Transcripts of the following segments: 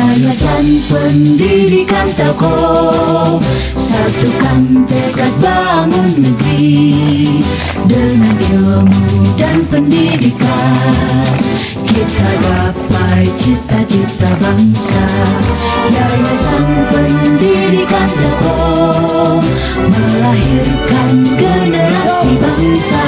Yayasan Pendidikan Telkom, satukan tekad bangun negeri. Dengan ilmu dan pendidikan, kita gapai cita-cita bangsa. Yayasan Pendidikan Telkom melahirkan generasi bangsa.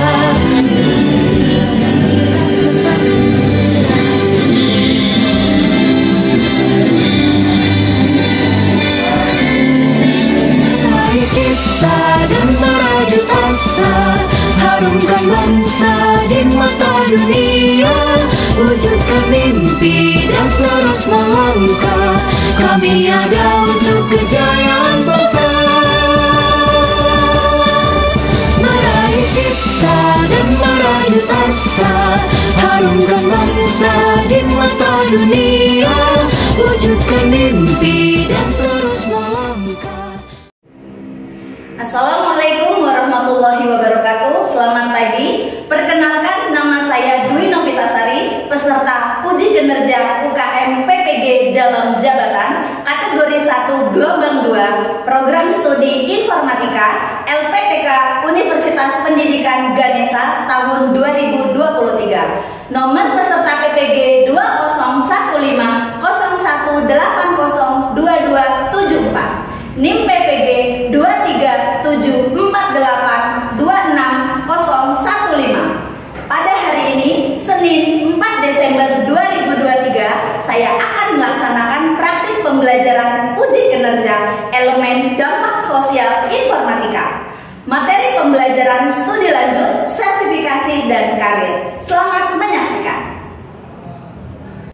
Cipta dan merajut asa, harumkan bangsa di mata dunia. Wujudkan mimpi dan terus melangkah, kami ada untuk kejayaan bangsa. Meraih cipta dan merajut asa, harumkan bangsa di mata dunia. Wujudkan mimpi dan terus melangkah. Assalamualaikum warahmatullahi wabarakatuh. Selamat pagi. Perkenalkan, nama saya Dwi Novitasari, peserta uji kinerja UKM PPG dalam jabatan kategori 1 gelombang 2 program studi informatika LPTK Universitas Pendidikan Ganesha tahun 2023. Nomor peserta PPG 201501802274. NIM PPG 2374826015. Pada hari ini, Senin 4 Desember 2023, saya akan melaksanakan praktik pembelajaran uji kinerja elemen dampak sosial informatika. Materi pembelajaran studi lanjut, sertifikasi, dan karir. Selamat menyaksikan.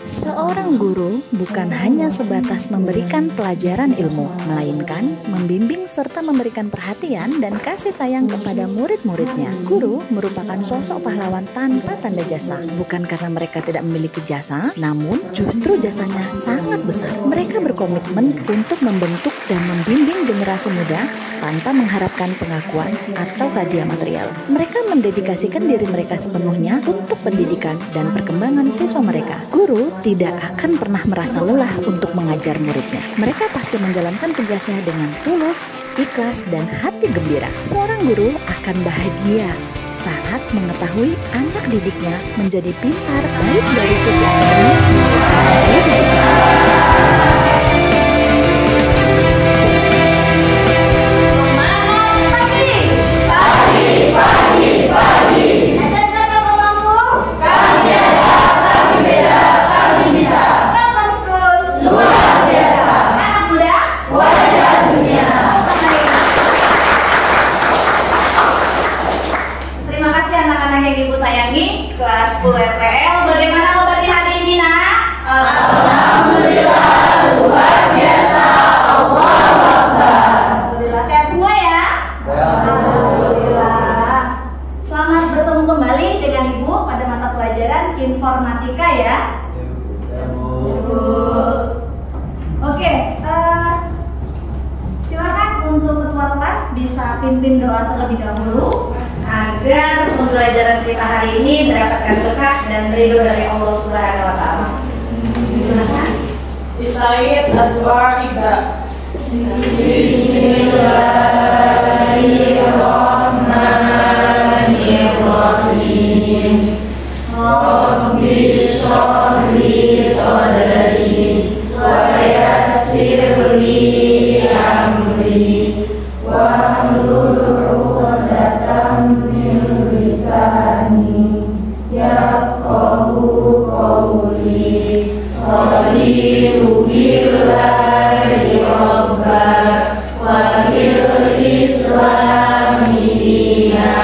Seorang guru bukan hanya sebatas memberikan pelajaran ilmu, melainkan membimbing serta memberikan perhatian dan kasih sayang kepada murid-muridnya. Guru merupakan sosok pahlawan tanpa tanda jasa, bukan karena mereka tidak memiliki jasa, namun justru jasanya sangat besar. Mereka berkomitmen untuk membentuk dan membimbing generasi muda tanpa mengharapkan pengakuan atau hadiah material. Mereka mendedikasikan diri mereka sepenuhnya untuk pendidikan dan perkembangan siswa mereka. Guru tidak akan pernah merasa lelah untuk mengajar muridnya. Mereka pasti menjalankan tugasnya dengan tulus, ikhlas, dan hati gembira. Seorang guru akan bahagia saat mengetahui anak didiknya menjadi pintar baik dari sisi akademis maupun pendidikan. Yang Ibu sayangi, kelas 10 RPL, bagaimana kabar di hari ini, nak? Alhamdulillah, luar biasa. Allahu Akbar. Alhamdulillah, sehat semua ya? Alhamdulillah. Selamat bertemu kembali dengan Ibu pada mata pelajaran informatika ya. Oke, silakan untuk ketua kelas bisa pimpin doa terlebih dahulu agar pembelajaran kita hari ini mendapatkan berkah dan ridho dari Allah Subhanahu wa taala. Silakan. Bismillahirrahmanirrahim. Ad-du'a ibda. Bismillahirrahmanirrahim. Rabbi shrah li sadri wa yassir li amri wahlul 'uqdatam min lisani yafqahu qawli. Raditu billahi rabba wa bil islami dina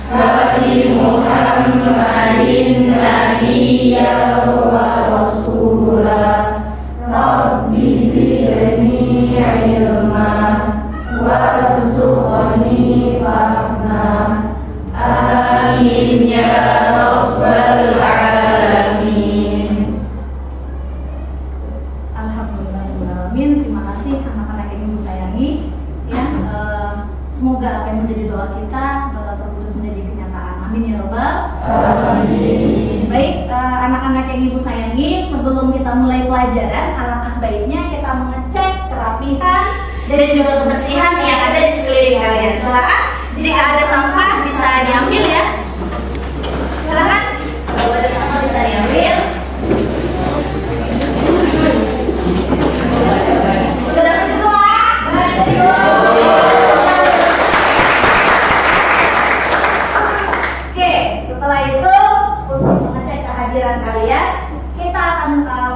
wa bi Muhammadin nabiyya wa rasula. Rabbi zidni ilma warzuqni fahma. Amin ya rabbal alamin. Alhamdulillahirrahmanirrahim. Terima kasih anak-anak yang Ibu sayangi. Ya, semoga apa yang menjadi doa kita bakal terwujud menjadi kenyataan. Amin ya rabbal alamin. Baik, anak-anak yang Ibu sayangi, sebelum kita mulai pelajaran, alangkah baiknya kita mengecek kerapihan dan juga kebersihan yang ada di sekeliling kalian. Silakan, jika ada sampah bisa diambil ya. Silakan, kalau ada sampah bisa diambil. Sudah bersih semua? Oke, setelah itu untuk mengecek kehadiran kalian, kita akan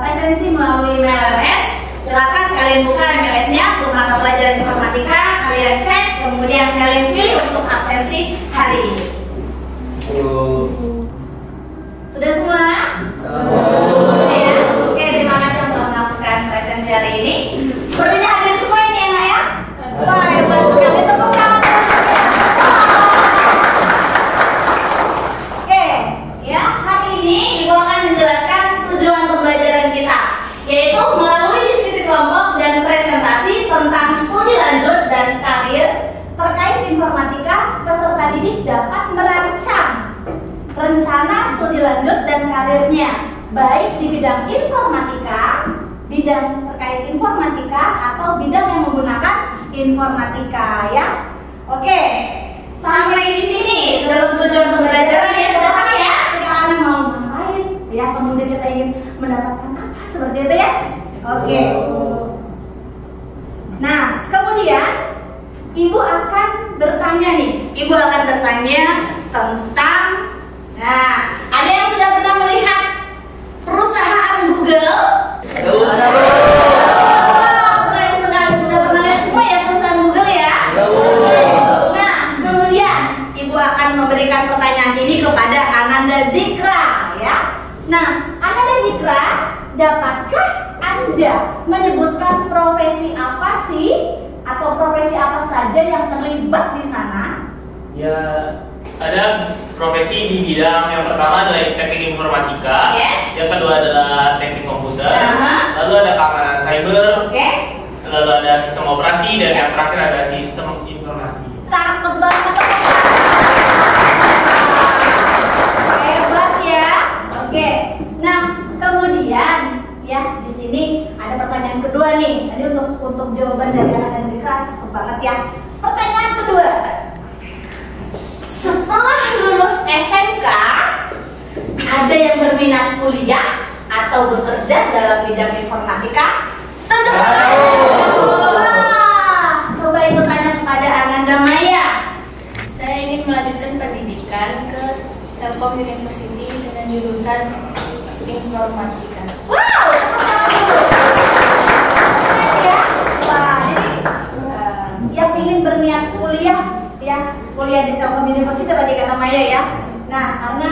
presensi melalui MLS. Silakan kalian buka MLS-nya untuk mata pelajaran informatika, kalian cek, kemudian kalian pilih untuk absensi hari ini. Sudah semua? Sudah ya? Oke, terima kasih untuk melakukan presensi hari ini. Sepertinya hadir semua ini enak ya? Wah, hebat sekali, tepuk tangan. Oke, ya, hari ini Ibu akan menjelaskan tujuan pembelajaran kita, yaitu melalui diskusi kelompok dan presentasi tentang studi lanjut dan karir terkait informatika. Peserta didik dapat merancang rencana studi lanjut dan karirnya, baik di bidang informatika, bidang terkait informatika, atau bidang yang menggunakan informatika ya. Oke, sampai di sini dalam tujuan pembelajaran ya. Sudah paham ya? Kita akan mau ngapain ya, kemudian kita ingin mendapatkan apa, seperti itu ya. Oke. Nah, kemudian Ibu akan bertanya nih. Ibu akan bertanya tentang, nah, ada yang sudah pernah melihat perusahaan Google? Keren sekali, sudah pernah lihat semua ya perusahaan Google ya? Nah, kemudian Ibu akan memberikan pertanyaan ini kepada Ananda Zikra ya. Nah, Ananda Zikra, dapatkah Anda menyebutkan profesi apa sih atau profesi apa saja yang terlibat di sana? Ya, ada profesi di bidang yang pertama adalah teknik informatika, Yes. yang kedua adalah teknik komputer, lalu ada keamanan cyber, Oke. lalu ada sistem operasi, dan Yes. yang terakhir ada sistem informasi. Cakep banget. Hebat ya. Oke. Nah, kemudian ya di sini ada pertanyaan kedua nih. Tadi untuk jawaban dari Ananda Zikra cakep banget ya. Pertanyaan kedua. Setelah lulus SMK, ada yang berminat kuliah atau bekerja dalam bidang informatika? Tunjuk tangan. Wah, coba Ibu tanya kepada Ananda Maya. Saya ingin melanjutkan pendidikan ke Telkom University dengan jurusan informatika. Wow, ya. Wah, jadi yang ingin berniat kuliah ya, kuliah di Telkom University tadi kata Maya ya. Nah, karena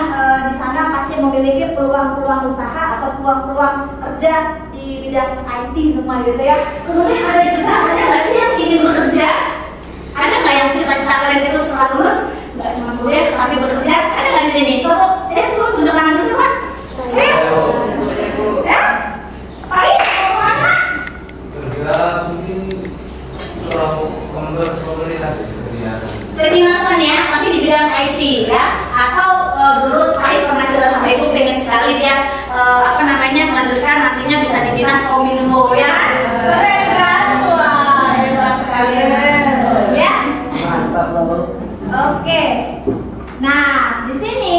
di sana pasti memiliki peluang-peluang usaha atau peluang-peluang kerja di bidang IT semua gitu ya. Kemudian ada nggak sih yang ingin bekerja? Ada nggak yang cita-cita kalian itu setelah lulus nggak cuma kuliah tapi bekerja? Ada nggak di sini? Turun tunjuk tangan dulu coba. Ayo. Ya? Pais, mau kemana? Kerja mungkin Kedinasan ya, tapi di bidang IT ya. Atau dulu Pais pernah cerita sama Ibu pengen sekali dia melanjutkan nantinya bisa di dinas Kominfo ya. Keren kan? Wah, hebat sekali ya. Oke. Nah, di sini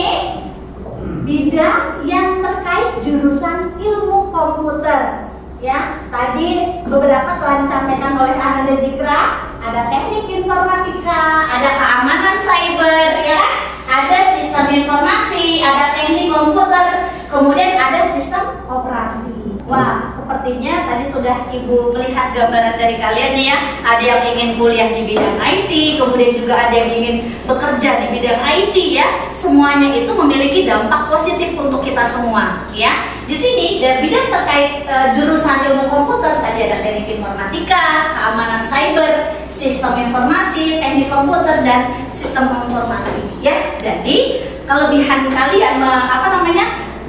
bidang yang terkait jurusan ilmu komputer ya. Tadi beberapa telah disampaikan oleh Ananda Zikra. Ada teknik informatika, ada keamanan cyber ya, ada sistem informasi, ada teknik komputer, kemudian ada sistem operasi. Wah, sepertinya tadi sudah Ibu melihat gambaran dari kalian ya. Ada yang ingin kuliah di bidang IT, kemudian juga ada yang ingin bekerja di bidang IT ya. Semuanya itu memiliki dampak positif untuk kita semua ya. Di sini dari bidang terkait jurusan ilmu komputer tadi ada teknik informatika, keamanan cyber, sistem informasi, teknik komputer, dan sistem informasi ya. Jadi kelebihan kalian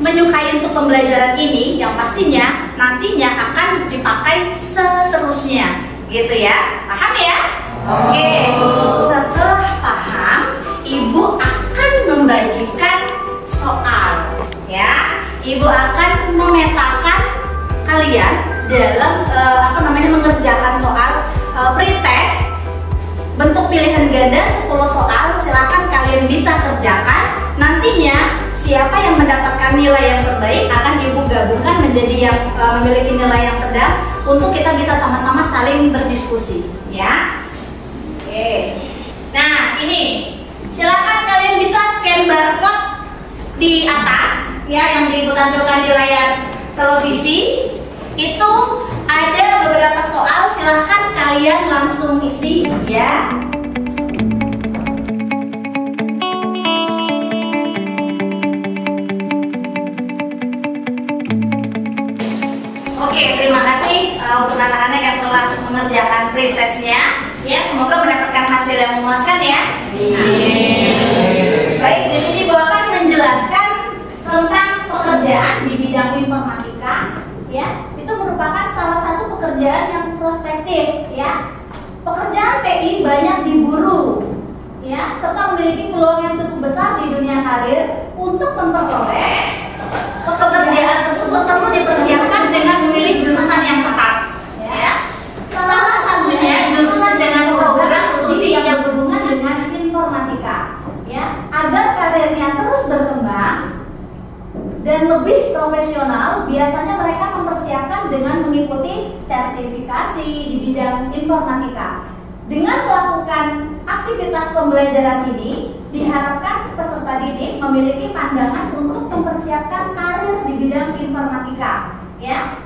menyukai untuk pembelajaran ini yang pastinya nantinya akan dipakai seterusnya gitu ya. Paham ya? Oke. Setelah paham, Ibu akan membagikan soal ya. Ibu akan memetakan kalian dalam mengerjakan soal pretest bentuk pilihan ganda 10 soal. Silahkan kalian bisa kerjakan. Nantinya siapa yang mendapatkan nilai yang terbaik akan Ibu gabungkan menjadi yang memiliki nilai yang sedang untuk kita bisa sama-sama saling berdiskusi, ya. Oke. Nah, ini silakan kalian bisa scan barcode di atas ya yang Ibu tampilkan di layar televisi. Itu ada beberapa soal, silahkan kalian langsung isi ya. Oke, terima kasih untuk anak-anak yang telah mengerjakan pretestnya. Ya, semoga mendapatkan hasil yang memuaskan ya. Baik, di sini Ibu akan menjelaskan tentang pekerjaan di bidang informatika. Ya, itu merupakan salah satu pekerjaan yang prospektif. Ya, pekerjaan TI banyak diburu. Ya, serta memiliki peluang yang cukup besar di dunia karir. Untuk memperoleh pekerjaan tersebut perlu dipersiapkan dengan memilih jurusan yang tepat. Ya, salah satunya jurusan dengan program studi yang berhubungan dengan informatika. Ya, agar karirnya terus berkembang dan lebih profesional, biasanya mereka mempersiapkan dengan mengikuti sertifikasi di bidang informatika. Dengan melakukan aktivitas pembelajaran ini, diharapkan peserta didik memiliki pandangan untuk mempersiapkan karir di bidang informatika. Ya,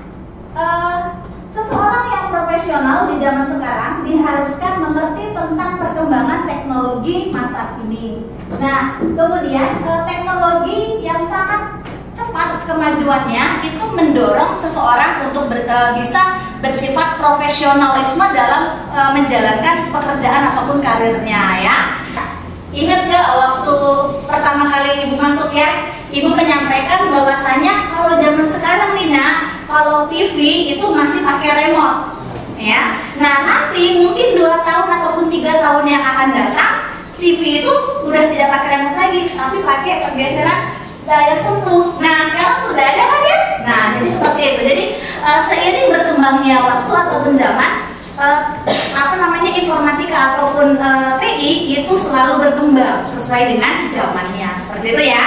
seseorang yang profesional di zaman sekarang diharuskan mengerti tentang perkembangan teknologi masa kini. Nah, kemudian teknologi yang sangat cepat kemajuannya itu mendorong seseorang untuk bisa bersifat profesionalisme dalam menjalankan pekerjaan ataupun karirnya ya. Ingat gak waktu pertama kali Ibu masuk ya, Ibu menyampaikan bahwasanya kalau zaman sekarang nih kalau TV itu masih pakai remote ya. Nah, nanti mungkin 2 tahun ataupun 3 tahun yang akan datang, TV itu udah tidak pakai remote lagi, tapi pakai pergeseran layar sentuh. Nah, sekarang sudah ada kan ya? Nah, jadi seperti itu. Jadi seiring berkembangnya waktu ataupun zaman, informatika ataupun TI itu selalu berkembang sesuai dengan zamannya. Seperti itu ya.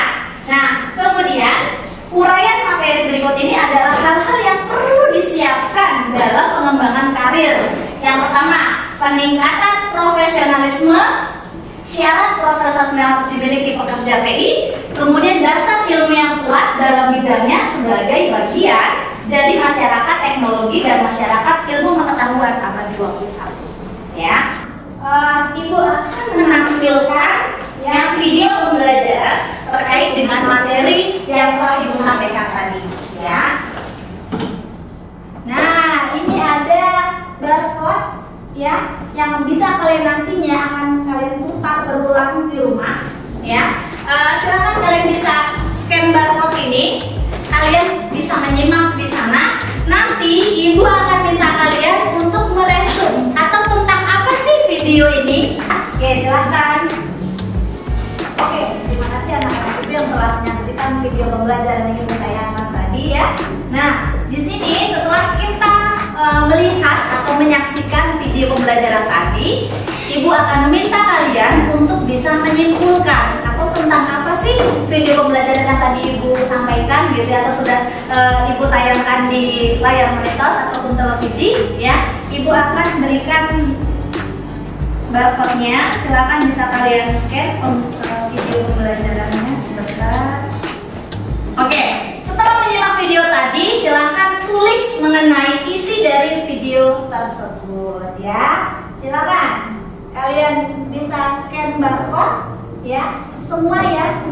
Nah, kemudian uraian materi berikut ini adalah hal-hal yang perlu disiapkan dalam pengembangan karir. Yang pertama, peningkatan profesionalisme, syarat profesionalisme yang harus dimiliki pekerja TI, kemudian dasar ilmu yang kuat dalam bidangnya sebagai bagian dari masyarakat teknologi dan masyarakat ilmu pengetahuan abad 21. Ya, Ibu akan menampilkan yang video pembelajaran terkait dengan materi yang telah Ibu sampaikan tadi. Ya. Nah, ini ada barcode ya yang bisa kalian nantinya akan kalian putar berulang di rumah ya. Silakan kalian bisa scan barcode ini, kalian bisa menyimak di sana. Nanti Ibu akan minta kalian untuk meresum atau tentang apa sih video ini. Oke, silakan. Oke, terima kasih anak-anak Ibu yang telah menyaksikan video pembelajaran yang Ibu tayangkan tadi ya. Nah, di sini setelah kita melihat atau menyaksikan video pembelajaran tadi, Ibu akan meminta kalian untuk bisa menyimpulkan atau tentang apa sih video pembelajaran yang tadi Ibu sampaikan gitu ya, atau sudah Ibu tayangkan di layar monitor ataupun televisi ya. Ibu akan berikan barcode-nya, silakan bisa kalian scan untuk video pembelajarannya sebentar. Oke, setelah menyimak video tadi, silakan tulis mengenai isi dari video tersebut ya. Silakan kalian bisa scan barcode ya, semua ya,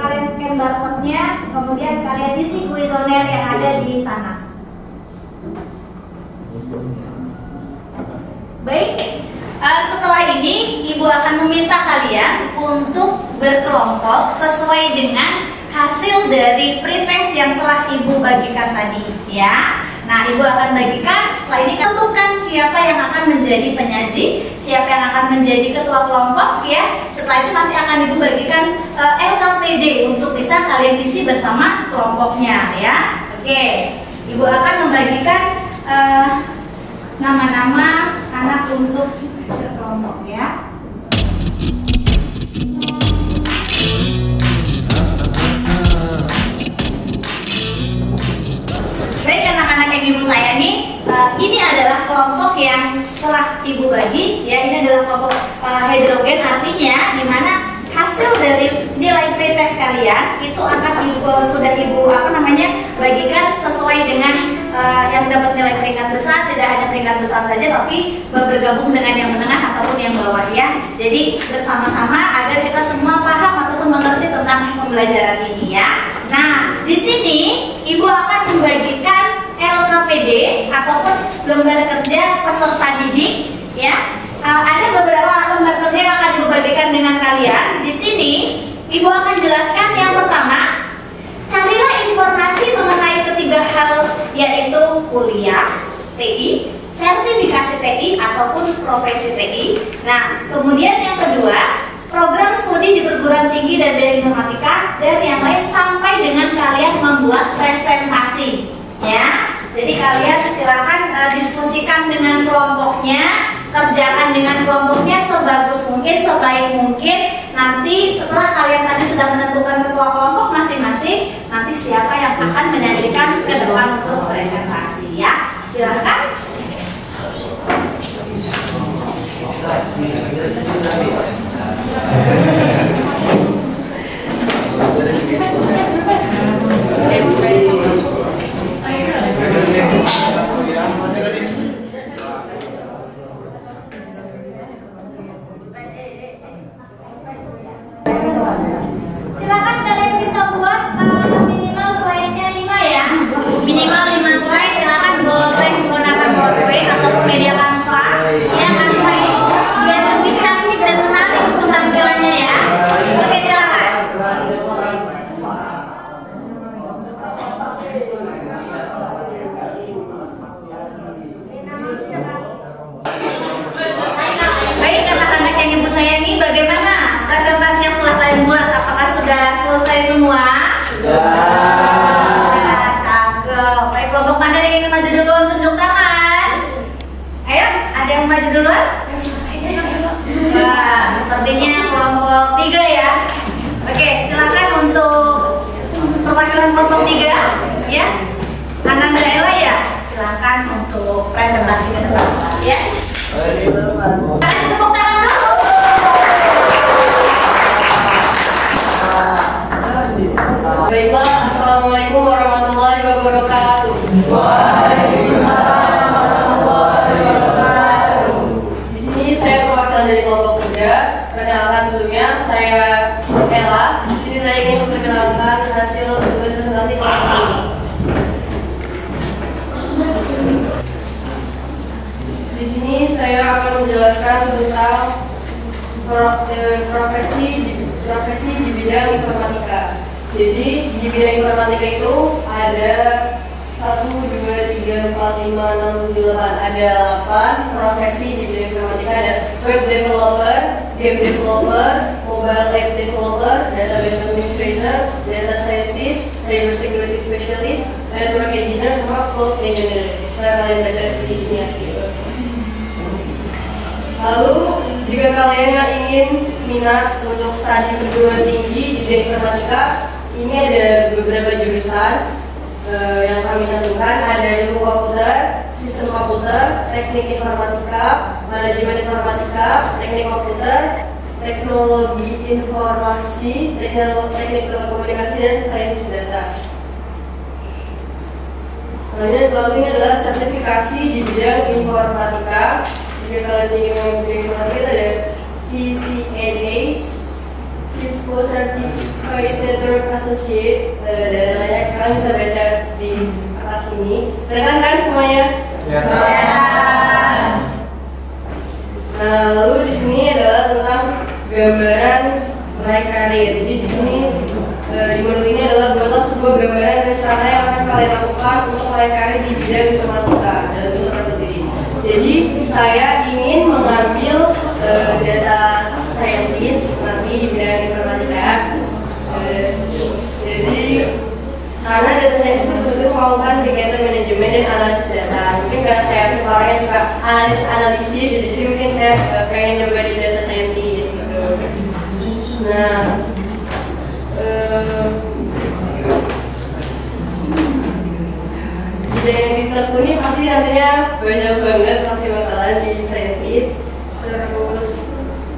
kalian scan barcode-nya, kemudian kalian isi kuesioner yang ada di sana. Baik, setelah ini Ibu akan meminta kalian untuk berkelompok sesuai dengan hasil dari pretest yang telah Ibu bagikan tadi ya. Nah, Ibu akan bagikan setelah ini tentukan siapa yang akan menjadi penyaji, siapa yang akan menjadi ketua kelompok ya. Setelah itu nanti akan Ibu bagikan LKPD untuk bisa kalian isi bersama kelompoknya ya. Oke, Ibu akan membagikan nama-nama anak untuk kelompok ya. Baik anak-anak yang Ibu sayangi, ini adalah kelompok yang telah Ibu bagi ya. Ini adalah kelompok heterogen, artinya di mana hasil dari nilai pretest kalian itu akan sudah Ibu bagikan sesuai dengan yang dapat nilai peringkat besar. Tidak hanya peringkat besar saja, tapi bergabung dengan yang menengah ataupun yang bawah ya. Jadi bersama-sama agar kita semua paham ataupun mengerti tentang pembelajaran ini ya. Nah, di sini Ibu akan membagikan LKPD ataupun lembar kerja peserta didik ya. Ada beberapa lembar kerja yang akan Ibu bagikan dengan kalian. Di sini Ibu akan jelaskan yang pertama, carilah informasi mengenai ketiga hal, yaitu kuliah TI, sertifikasi TI ataupun profesi TI. Nah, kemudian yang kedua, program studi di perguruan tinggi dan bidang informatika, dan yang lain sampai dengan kalian membuat presentasi ya. Jadi kalian silakan diskusikan dengan kelompoknya, kerjakan dengan kelompoknya sebagus mungkin, sebaik mungkin. Nanti setelah kalian tadi sudah menentukan ketua kelompok masing-masing, nanti siapa yang akan menyajikan ke depan untuk presentasi ya. Silakan. Silakan kalian bisa buat minimal slide-nya 5 ya. Minimal 5 slide, silakan boleh menggunakan PowerPoint ataupun media Canva. Ya, Canva itu biar lebih cantik dan menarik untuk tampilannya ya. Oke, silakan. Baik anak-anak yang Ibu sayangi, bagaimana presentasi yang telah kalian buat? Apakah sudah selesai semua? Sudah. Cakep. Baik, kelompok mana yang ingin maju duluan, tunjuk tangan. Ayo, ada yang maju duluan? Wah, sepertinya kelompok 3 ya. Oke, silakan untuk perwakilan kelompok 3 ya. Ananda Ella ya, silakan untuk presentasi ke depan kelas ya. Kasih tepuk tangan dulu. Baiklah, Assalamualaikum warahmatullahi wabarakatuh. Waalaikumsalam warahmatullahi wabarakatuh. Di sini saya perwakilan dari kelompok 3. Perkenalkan sebelumnya, saya Ella. Di sini saya ingin memperkenalkan hasil tugas presentasi kelompok ini. Di sini saya akan menjelaskan tentang profesi di bidang informatika. Jadi di bidang informatika itu ada 1, 2, 3, 4, 5, 6, 8. Ada 8 profesi di bidang informatika. Ada web developer, game developer, mobile app developer, database administrator, data scientist, cyber security specialist, network engineer, sama cloud engineer. Saya kalian baca di sini ya. Lalu jika kalian yang ingin minat untuk studi perguruan tinggi di bidang informatika, ini ada beberapa jurusan yang kami cantumkan. Ada ilmu komputer, sistem komputer, teknik informatika, manajemen informatika, teknik komputer, teknologi informasi, teknik telekomunikasi, dan sains data. Lalu ini adalah sertifikasi di bidang informatika. Jika kalian ingin mengikuti informatika, ada CCNA, Cisco Certified Network Associate, dan lainnya. Kalian bisa baca di atas ini. Kelihatan kan semuanya? Kelihatan. Lalu di sini adalah tentang gambaran meraih karir. Jadi di sini di modul ini adalah buatlah sebuah gambaran rencana yang akan kalian lakukan untuk selain karir di bidang informatika dalam bentuk kartu diri. Jadi saya ingin mengambil data scientist nanti di bidang informatika. Jadi karena data scientist itu betul melakukan kegiatan manajemen dan analisis data. Mungkin karena saya suka orangnya suka analisis, jadi mungkin saya pengen nyoba di data scientist gitu. Nah, bidang yang ditekuni pasti nantinya banyak banget, pasti bakalan di scientist. Terus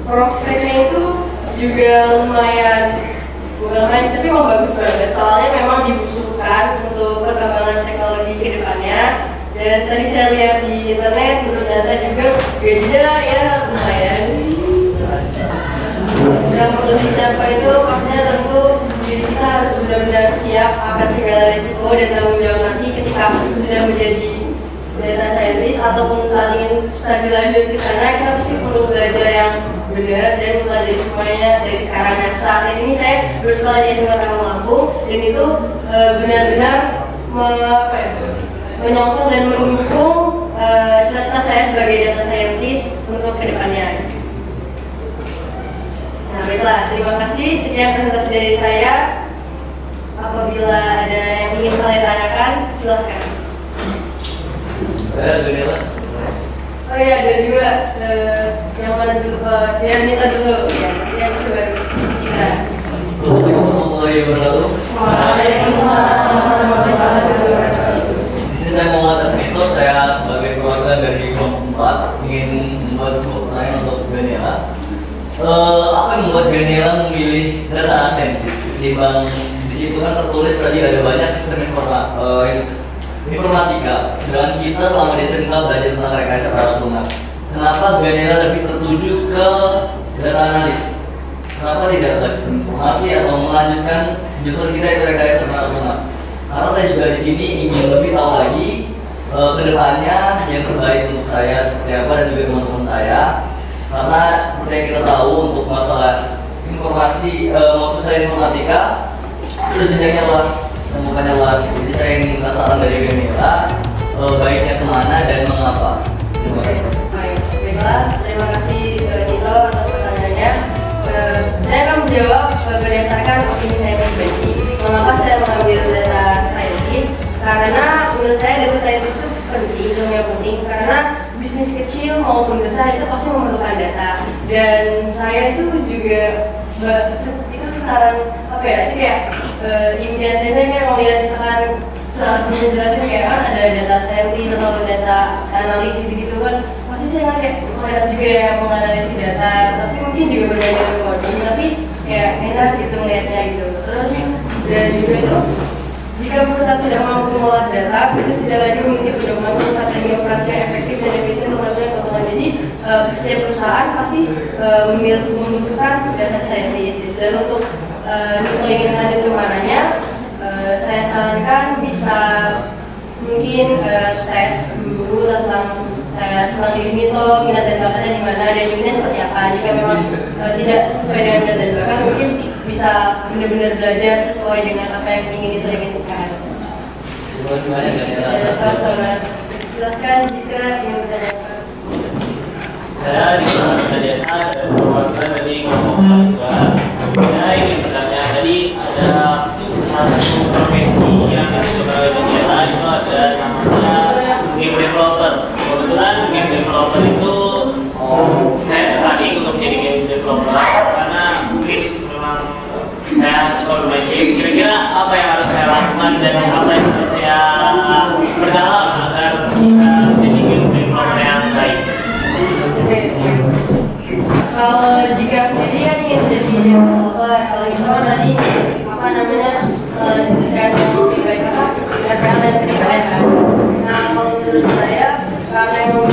prospeknya itu juga lumayan, bukan lumayan tapi memang bagus banget, soalnya memang dibutuhkan untuk perkembangan teknologi ke depannya. Dan tadi saya lihat di internet, menurut data juga gajinya ya lumayan. Yang perlu disiapkan itu pastinya tentu kita harus benar-benar siap akan segala risiko dan tanggung jawab nanti ketika sudah menjadi data scientist ataupun saat ingin studi lanjut ke sana. Kita pasti perlu belajar yang benar dan mempelajari semuanya dari sekarang. Dan saat ini saya bersekolah di SMA Tanggung Lampung dan itu benar-benar menyongsong dan mendukung cita-cita saya sebagai data scientist untuk kedepannya. Nah baiklah, terima kasih. Sekian presentasi dari saya. Apabila ada yang ingin kalian tanyakan, silahkan. Saya Daniela. Oh iya, ada juga yang mana dulu? Ya Nita dulu. Ya, yang baru Citra. Assalamualaikum warahmatullahi wabarakatuh. Waalaikumsalam warahmatullahi wabarakatuh. Di sini saya mau mengatakan itu, saya sebagai perwakilan dari kelompok 4 ingin membuat sebuah pertanyaan untuk Daniela. Apa yang membuat Daniela memilih data scientist? Ketimbang di situ kan tertulis tadi ada banyak sistem informatika. Sedangkan kita selama di SMK belajar tentang rekayasa perangkat lunak. Kenapa Daniela lebih tertuju ke data analis? Kenapa tidak ke sistem informasi atau melanjutkan jurusan kita itu rekayasa perangkat lunak? Karena saya juga di sini ingin lebih tahu lagi kedepannya yang terbaik untuk saya seperti apa dan juga teman-teman saya. Karena seperti yang kita tahu untuk masalah informasi, maksud saya informatika itu jenjangnya luas, bukannya luas. Jadi saya ingin minta saran dari Daniela, baiknya kemana dan mengapa. Terima kasih. Baiklah, terima kasih Nito atas pertanyaannya. Saya akan menjawab berdasarkan opini saya pribadi. Mengapa saya mengambil data scientist? Karena menurut saya data scientist itu penting, ilmu yang penting. Karena bisnis kecil maupun besar itu pasti memerlukan data. Dan saya itu juga itu saran apa ya? Itu kayak impian saya kayak ngeliat misalkan saat menjelaskan kayak kan ada data scientist atau data analisis gitu kan, pasti saya kan kayak enak juga ya menganalisis data, tapi mungkin juga berbeda dengan coding, tapi kayak enak gitu ngeliatnya gitu. Terus dan juga itu jika perusahaan tidak mampu mengolah data, bisnis tidak lagi memiliki pedoman strategi operasi yang efektif dan efisien untuk melakukan keuntungan. Jadi setiap perusahaan pasti membutuhkan data scientist. Dan untuk Nito ingin lanjut ke mananya, saya sarankan bisa mungkin tes dulu tentang saya senang diri Nito, minat dan bakatnya di mana dan inginnya seperti apa. Jika memang tidak sesuai dengan minat dan bakat, mungkin bisa benar-benar belajar sesuai dengan apa yang ingin Nito inginkan. Terima kasih banyak Daniela. Sama-sama. Silakan jika ingin bertanya. Saya di Kota Desa dan perwakilan dari kelompok juga. Saya ingin bertanya, tadi ada satu profesi yang disebut oleh Daniela, itu ada namanya game developer. Kebetulan game developer itu saya tertarik untuk menjadi game developer karena mungkin memang saya suka bermain game. Kira-kira apa yang harus saya lakukan dan apa yang harus saya perdalam agar bisa menjadi game developer yang baik? Kalau jika sendiri kan ingin jadi developer, kalau misalnya tadi apa namanya dengan yang lebih baik apa FPL yang kedepannya kan. Nah kalau menurut saya karena yang mau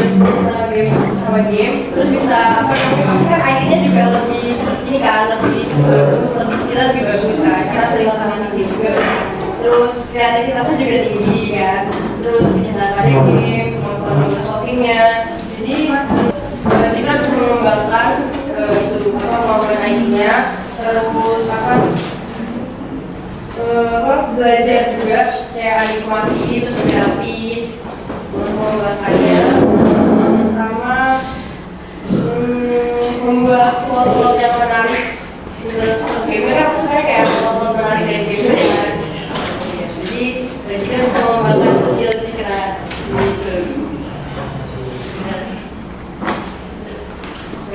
sama game terus bisa apa namanya pasti kan IT-nya juga lebih ini kan lebih bagus, lebih skill lebih bagus kan. Kita sering lakukan game juga. Terus kreativitasnya juga tinggi kan. Terus kecintaannya game, kemampuan solvingnya. Jadi jika bisa mengembangkan itu apa kemampuan IT-nya, terus apa belajar juga kayak animasi, terus grafis, membuatnya sama membuat plot-plot yang menarik. Terus game kan sebenarnya kayak plot-plot menarik dari game kan. Jadi Cika bisa mengembangkan skill Cika gitu.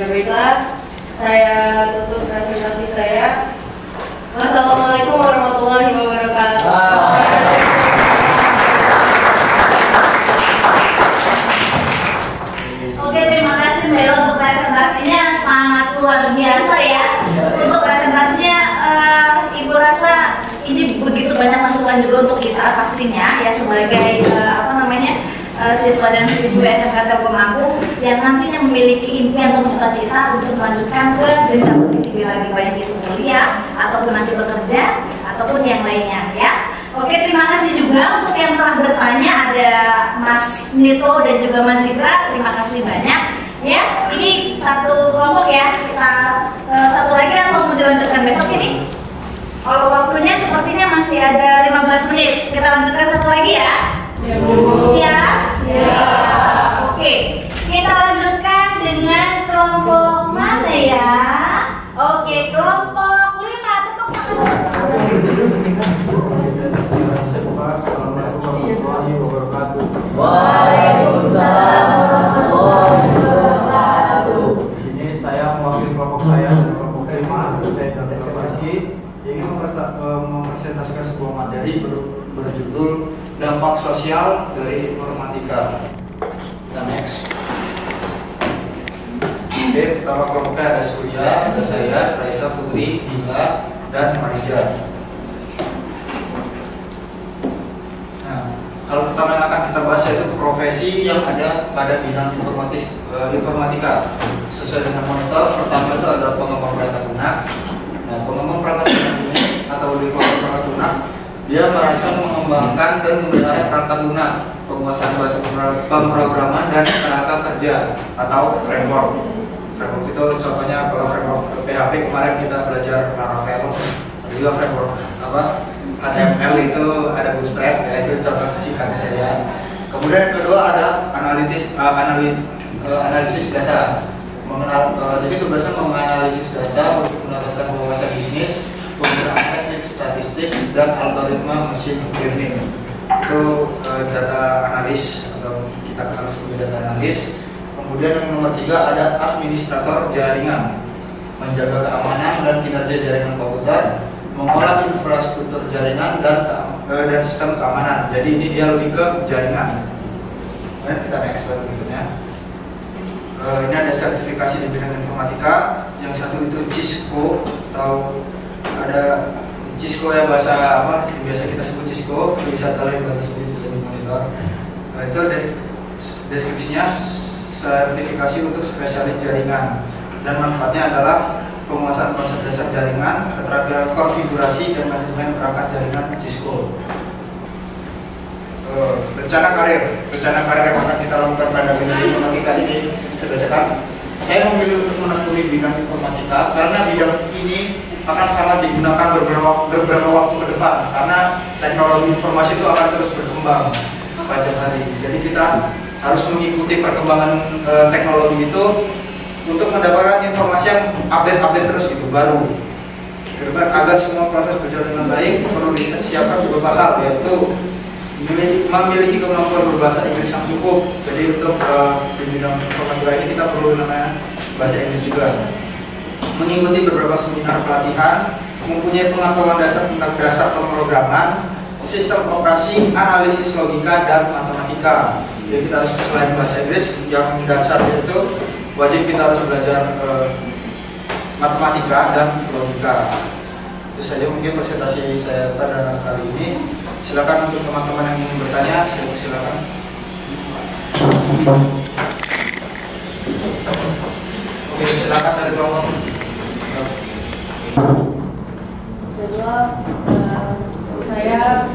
Baiklah, saya tutup presentasi saya. Wassalamualaikum warahmatullahi wabarakatuh. Oke, terima kasih Mbak Ella untuk presentasinya sangat luar biasa ya. Untuk presentasinya Ibu rasa ini begitu banyak masukan juga untuk kita pastinya ya sebagai siswa dan siswi SMK Telkom Lampung yang nantinya memiliki impian atau cita-cita untuk melanjutkan ke jenjang lebih tinggi lagi, baik itu kuliah ataupun nanti bekerja ataupun yang lainnya ya. Oke, terima kasih juga untuk yang telah bertanya, ada Mas Nito dan juga Mas Zikra, terima kasih banyak ya. Ini satu kelompok ya, kita satu lagi atau mau dilanjutkan besok ini? Kalau waktunya sepertinya masih ada 15 menit, kita lanjutkan satu lagi ya. Siap? Siap. Oke, kita lanjutkan dengan kelompok mana ya? Oke, kelompok 5, tepuk tangan. Waalaikumsalam warahmatullahi wabarakatuh. Di sini saya mewakili kelompok saya, kelompok 5, saya dari Informasi, ingin mempresentasikan sebuah materi berjudul dampak sosial dari informatika. Kita next. Oke, pertama kelompoknya ada Surya, ada saya, Raisa, Putri, Dila, dan Marija. Nah, hal pertama yang akan kita bahas yaitu profesi yang ada pada bidang informatika. Sesuai dengan monitor, pertama itu ada pengembang perangkat lunak. Nah, pengembang perangkat lunak ini atau developer perangkat lunak, dia merancang, mengembangkan dan memelihara perangkat lunak, penguasaan bahasa pemrograman dan kerangka kerja atau framework. Framework itu contohnya kalau framework PHP kemarin kita belajar Laravel, juga framework HTML itu ada Bootstrap, ya itu contoh singkatnya saya. Kemudian yang kedua ada analisis data. Jadi tugasnya menganalisis data untuk mendapatkan wawasan bisnis, penggunaan teknik statistik dan algoritma machine learning. Itu data analis atau kita kenal sebagai data analis. Kemudian yang nomor 3 ada administrator jaringan, menjaga keamanan dan kinerja jaringan komputer, mengolah infrastruktur jaringan dan sistem keamanan. Jadi ini dia lebih ke jaringan. Kemudian kita next slide berikutnya. Ini ada sertifikasi di bidang informatika. Yang satu itu Cisco, atau ada Cisco ya, bahasa apa yang biasa kita sebut Cisco, bisa kalian baca sendiri di monitor. Itu deskripsinya sertifikasi untuk spesialis jaringan, dan manfaatnya adalah penguasaan konsep dasar jaringan, keterampilan konfigurasi dan manajemen perangkat jaringan Cisco. Rencana karir yang akan kita lakukan pada bidang informatika ini, saya bacakan. Saya memilih untuk menekuni bidang informatika karena bidang ini akan sangat digunakan beberapa waktu ke depan, karena teknologi informasi itu akan terus berkembang sepanjang hari. Jadi kita harus mengikuti perkembangan teknologi itu untuk mendapatkan informasi yang update terus gitu, baru. Agar semua proses berjalan dengan baik, perlu disiapkan beberapa hal, yaitu memiliki kemampuan berbahasa Inggris yang cukup. Jadi untuk di bidang informatika ini kita perlu namanya bahasa Inggris juga. Mengikuti beberapa seminar pelatihan, mempunyai pengetahuan dasar tentang dasar pemrograman, sistem operasi, analisis logika dan matematika. Jadi kita harus selain bahasa Inggris yang dasar itu wajib kita harus belajar matematika dan logika. Itu saja mungkin presentasi saya pada kali ini. Silakan untuk teman-teman yang ingin bertanya, silakan. Oke, silakan dari kelompok. Saya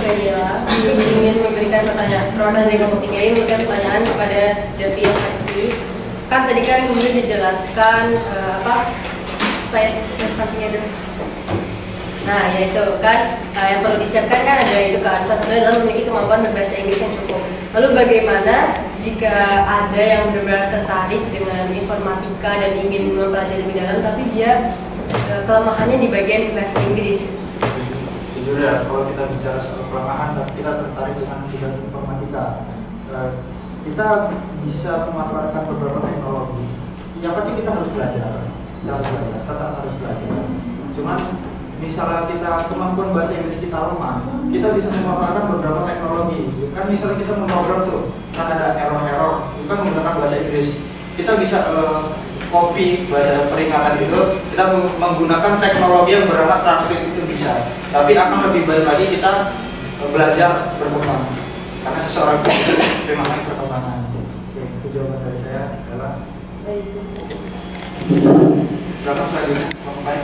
Daniela ingin memberikan pertanyaan. Perwakilan dari kelompok 3 ini memberikan pertanyaan kepada Devi Asri. Kan tadi kan kemudian dijelaskan slide yang sampingnya itu. Nah, yaitu kan yang perlu disiapkan kan ada itu kan, salah satunya adalah memiliki kemampuan berbahasa Inggris yang cukup. Lalu bagaimana jika ada yang benar-benar tertarik dengan informatika dan ingin mempelajari lebih dalam, tapi dia kelemahannya di bagian bahasa Inggris? Jujur ya, kalau kita bicara soal kelemahan dan kita tertarik dengan bidang informatika, kita bisa memanfaatkan beberapa teknologi. Yang pasti kita harus belajar, tetap harus belajar. Cuman misalnya kita kemampuan bahasa Inggris kita lemah, kita bisa memanfaatkan beberapa teknologi. Kan misalnya kita memprogram tuh, kan ada error-error, itu kan menggunakan bahasa Inggris. Kita bisa copy bahasa peringatan itu, kita menggunakan teknologi yang bernama translate itu bisa. Tapi akan lebih baik lagi kita belajar berkembang. Karena seseorang itu terima kasih perkembangan. Oke, itu jawaban dari saya adalah. Belakang selanjutnya, baik.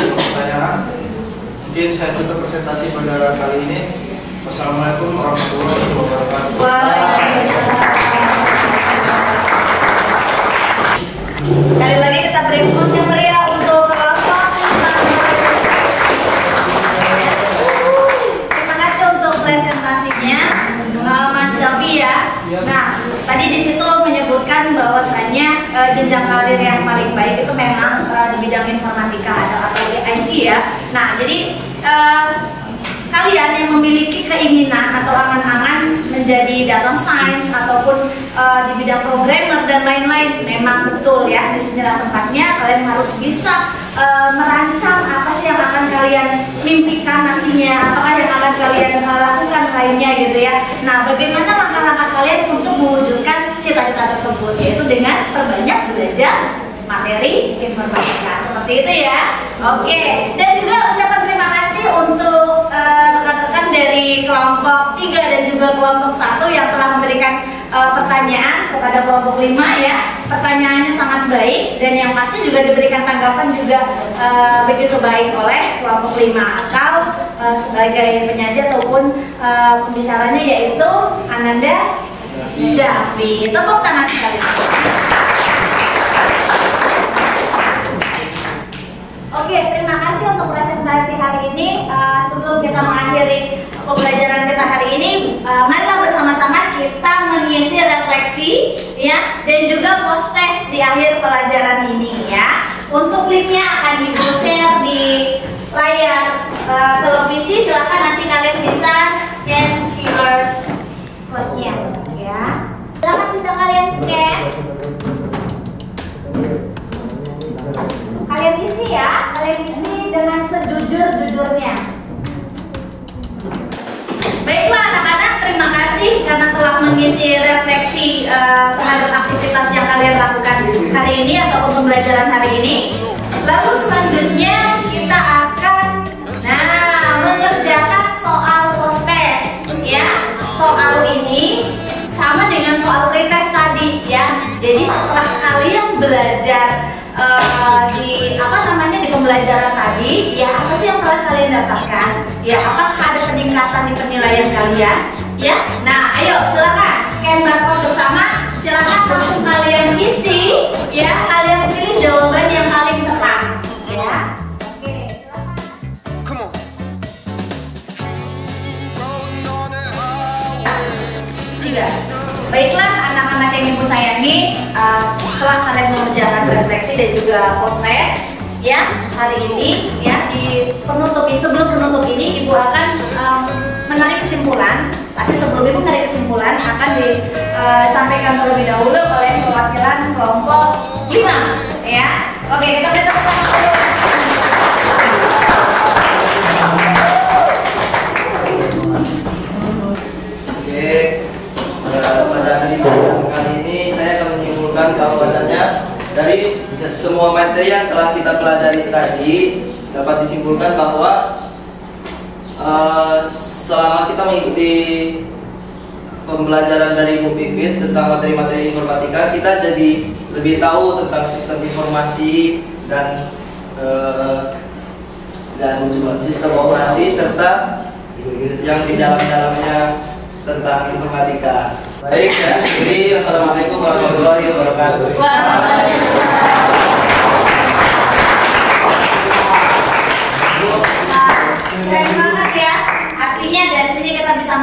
Pertanyaan, mungkin saya tutup presentasi pada kali ini. Wassalamualaikum warahmatullahi wabarakatuh. Sekali lagi kita beri puji yang meriah untuk kelompok. Terima kasih untuk presentasinya, Mas Davi ya. Nah, tadi di situ menyebutkan bahwasannya jenjang karir yang paling baik itu memang di bidang informatika atau IT ya. Nah, jadi kalian yang memiliki keinginan atau angan-angan menjadi data science ataupun di bidang programmer dan lain-lain, memang betul ya, disinilah tempatnya. Kalian harus bisa merancang apa sih yang akan kalian mimpikan nantinya, apakah yang akan kalian lakukan lainnya gitu ya. Nah, bagaimana langkah-langkah kalian untuk mewujudkan cita-cita tersebut, yaitu dengan perbanyak belajar materi informatika seperti itu ya. Oke, dan juga ucapan terima kasih untuk rekan-rekan dari kelompok 3 dan juga kelompok 1 yang telah memberikan pertanyaan kepada kelompok 5 ya. Pertanyaannya sangat baik dan yang pasti juga diberikan tanggapan juga begitu baik oleh kelompok 5 atau sebagai penyaji ataupun pembicaranya yaitu Ananda Davi. Tepuk tangan sekali. Oke, terima kasih untuk presentasi hari ini. Sebelum kita mengakhiri pembelajaran kita hari ini, marilah bersama-sama kita mengisi refleksi ya, dan juga post test di akhir pelajaran ini ya. Untuk linknya akan Ibu share di layar televisi. Silahkan nanti kalian bisa scan QR code-nya ya. Silahkan bisa kalian scan. Kalian isi ya, kalian isi dengan sejujur-jujurnya. Baiklah anak-anak, terima kasih karena telah mengisi refleksi terhadap aktivitas yang kalian lakukan hari ini ataupun pembelajaran hari ini. Lalu selanjutnya kita akan mengerjakan soal post test ya. Soal ini sama dengan soal pretest tadi ya. Jadi setelah kalian belajar di pembelajaran tadi ya, apa sih yang telah kalian dapatkan ya, apakah ada peningkatan di penilaian kalian ya. Nah ayo silakan scan barcode bersama, silakan langsung kalian isi ya, kalian pilih jawaban yang paling tepat ya. Oke, silakan. Tiga. Baiklah anak-anak yang Ibu sayangi, setelah kalian mengerjakan refleksi dan juga post test ya hari ini ya, sebelum penutup ini Ibu akan menarik kesimpulan. Tapi sebelum Ibu menarik kesimpulan akan disampaikan terlebih dahulu oleh perwakilan kelompok 5 ya. Oke, kita beri tepuk tangan dulu. Oke, pada kesempatan kali ini saya akan menyimpulkan bahwasannya dari semua materi yang telah kita pelajari tadi dapat disimpulkan bahwa selama kita mengikuti pembelajaran dari Bu Pipit tentang materi-materi informatika, kita jadi lebih tahu tentang sistem informasi dan sistem operasi serta yang di dalamnya tentang informatika. Baik ya, jadi wassalamualaikum warahmatullahi wabarakatuh.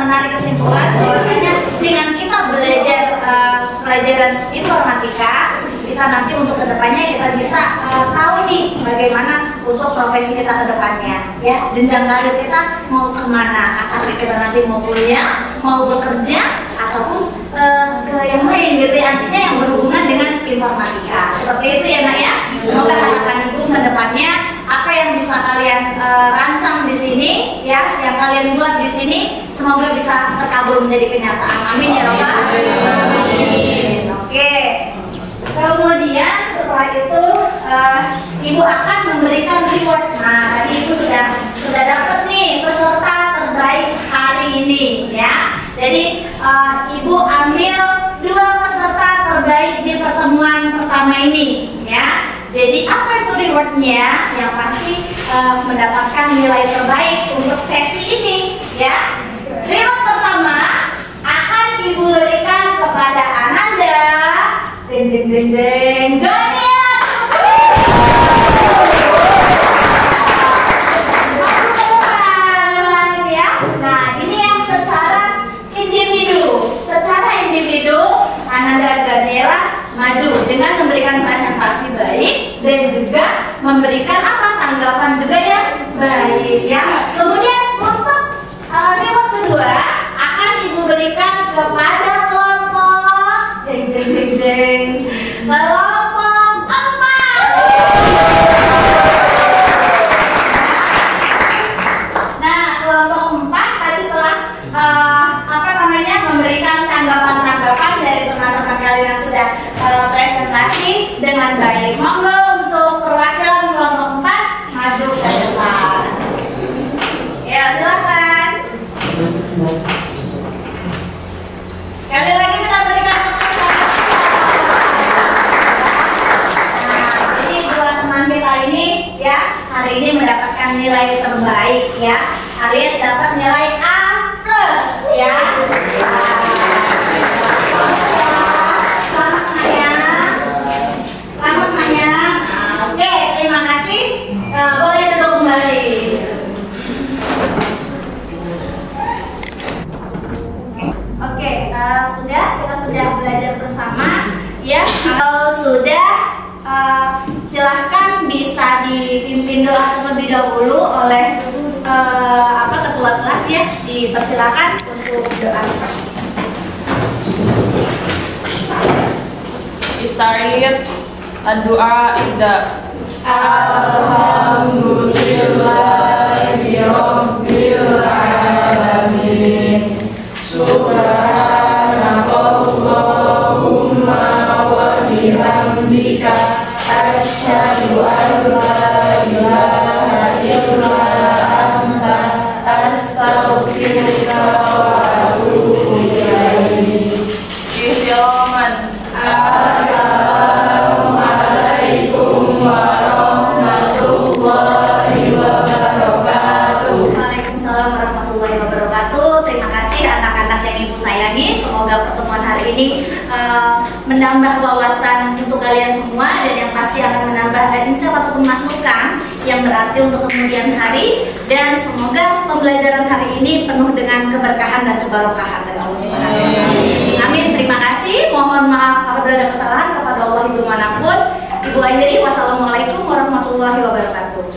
menarik kesimpulan bahwasanya dengan kita belajar pelajaran informatika, kita nanti untuk kedepannya kita bisa tahu nih bagaimana untuk profesi kita kedepannya, ya, jenjang karir kita mau kemana, apakah kita nanti mau kuliah, mau bekerja, ataupun ke yang lain gitu ya, artinya yang berhubungan dengan informatika. Seperti itu ya Nak ya. Semoga harapan Ibu kedepannya apa yang bisa kalian rancang di sini, ya, yang kalian buat di sini, semoga bisa terkabul menjadi kenyataan. Amin ya Rabbal alamin. Oke. Kemudian setelah itu Ibu akan memberikan reward. Nah, tadi Ibu sudah dapat nih peserta terbaik hari ini, ya. Jadi Ibu ambil 2 peserta terbaik di pertemuan pertama ini, ya. Jadi apa itu rewardnya? Yang pasti mendapatkan nilai terbaik untuk sesi ini, ya. Reward pertama akan Ibu berikan kepada Ananda. Jeng jeng jeng jeng. Ya. Nah, ini yang secara individu Ananda Daniela maju dengan memberikan presentasi baik dan juga memberikan tanggapan juga yang baik, ya. Kemudian untuk reward kedua akan Ibu berikan kepada kelompok jeng jeng jeng jeng kelompok 4. Nah, kelompok 4 tadi telah memberikan tanggapan-tanggapan dari teman-teman kalian yang sudah presentasi dengan baik. Monggo untuk perwakilan kelompok 4 maju ke depan. Ya, silakan. Sekali lagi kita berikan tepuk tangan. Nah, jadi 2 teman kita ini, ya, hari ini mendapatkan nilai terbaik, ya, alias dapat nilai A+, ya. Selamat nanya. Nah, oke, terima kasih. Boleh duduk kembali. Oke, kita sudah belajar bersama, ya. Kalau sudah, silahkan bisa dipimpin doa terlebih dahulu oleh ketua kelas, ya. Dipersilakan untuk doa. Istarid ad-du'a idda. Alhamdulillahi Rabbil Alamin. Subhanakallahumma wa bihamdika asyhadu an la ilaha illa anta astaghfiruka wa atubu ilaik. Assalamualaikum warahmatullahi wabarakatuh. Waalaikumsalam warahmatullahi wabarakatuh. Terima kasih anak-anak yang Ibu sayangi. Semoga pertemuan hari ini menambah wawasan untuk kalian semua, dan yang pasti akan menambah insight ataupun masukan yang berarti untuk kemudian hari, dan semoga pembelajaran hari ini penuh dengan keberkahan dan kebarokahan dari Allah Subhanahu wa taala. Amin. Terima kasih. Mohon maaf apabila ada kesalahan kepada Allah Ibu manapun. Ibu akhiri, wassalamualaikum warahmatullahi wabarakatuh.